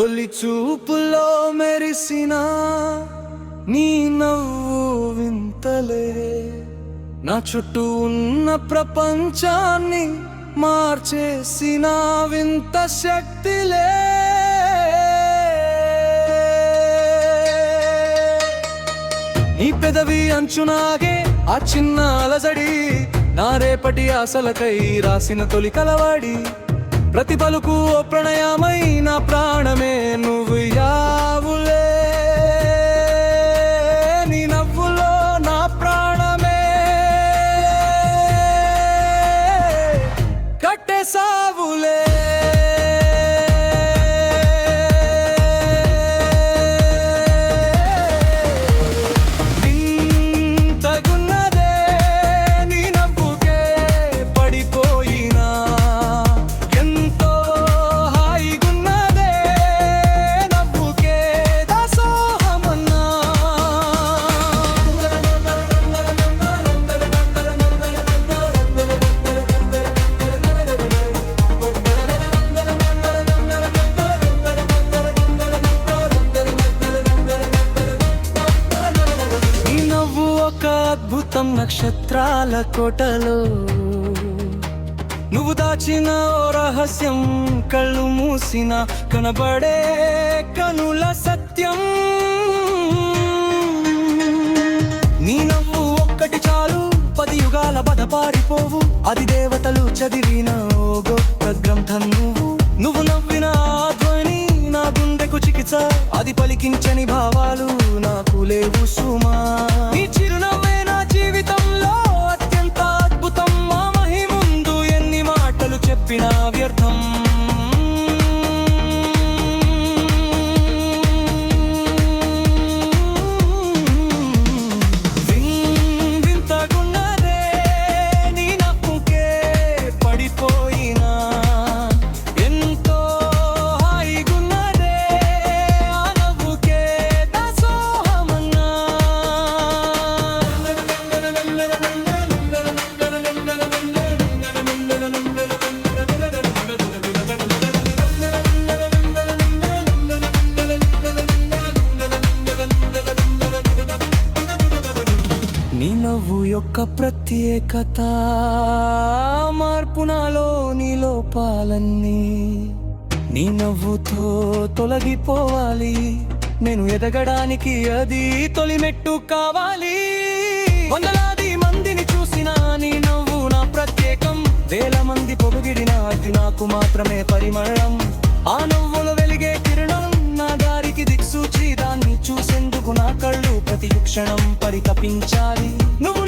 తొలి చూపులో మెరిసిన నీ నవ్వు వింతలే నా చుట్టూ ఉన్న ప్రపంచాన్ని మార్చేసిన వింత శక్తిలే. నీ పెదవి అంచునాగే ఆ చిన్న అలజడి నా రేపటి ఆశలకై రాసిన తొలి కలవాడి. ప్రతి పలుకు ఓ ప్రణయమై నా ప్రాణమే నువ్వు యావులే. నీ నవ్వులో నా ప్రాణమే కట్టేసావులే. అద్భుతం నక్షత్రాల కోటలో నువ్వు దాచిన ఓ రహస్యం, కళ్ళు మూసిన కనబడే కనుల సత్యం. నీ నవ్వు ఒక్కటి చాలు 10 యుగాల బదపారిపోవు. అది దేవతలు చదివిన ఓ గొప్ప గ్రంథం నువ్వు. నువ్వు నవ్విన ధ్వని నా గుండెకు చికిత్స. అది పలికించని భావాలు నాకు లేవు సుమా. నీ చిరునవ్వే నా జీవితంలో అత్యంత అద్భుతం. మా మహి ముందు ఎన్ని మాటలు చెప్పినా వ్యర్థం. వింతగున్నదే నీ నవ్వుకే పడిపోయినా. ఎంతో హాయిగున్నదే ఆ నవ్వుకే దాసోహమన్నా. నీ నవ్వు యొక్క ప్రత్యేకత మార్పు నాలో నీ లోపాలన్నీ. నీ నవ్వుతో తొలగిపోవాలి నేను ఎదగడానికి. అది తొలి మెట్టు కావాలి. వందలాది మందిని చూసిన నీ నవ్వు నా ప్రత్యేకం. వేల మంది పొగిడిన అది నాకు మాత్రమే పరిమళం. ఆ నవ్వులు వెలిగే కిరణం నా దారికి దిక్సూచి. దాన్ని చూసేందుకు నా కళ్ళు ప్రతి క్షణం పరితపించాలి. నువ్వు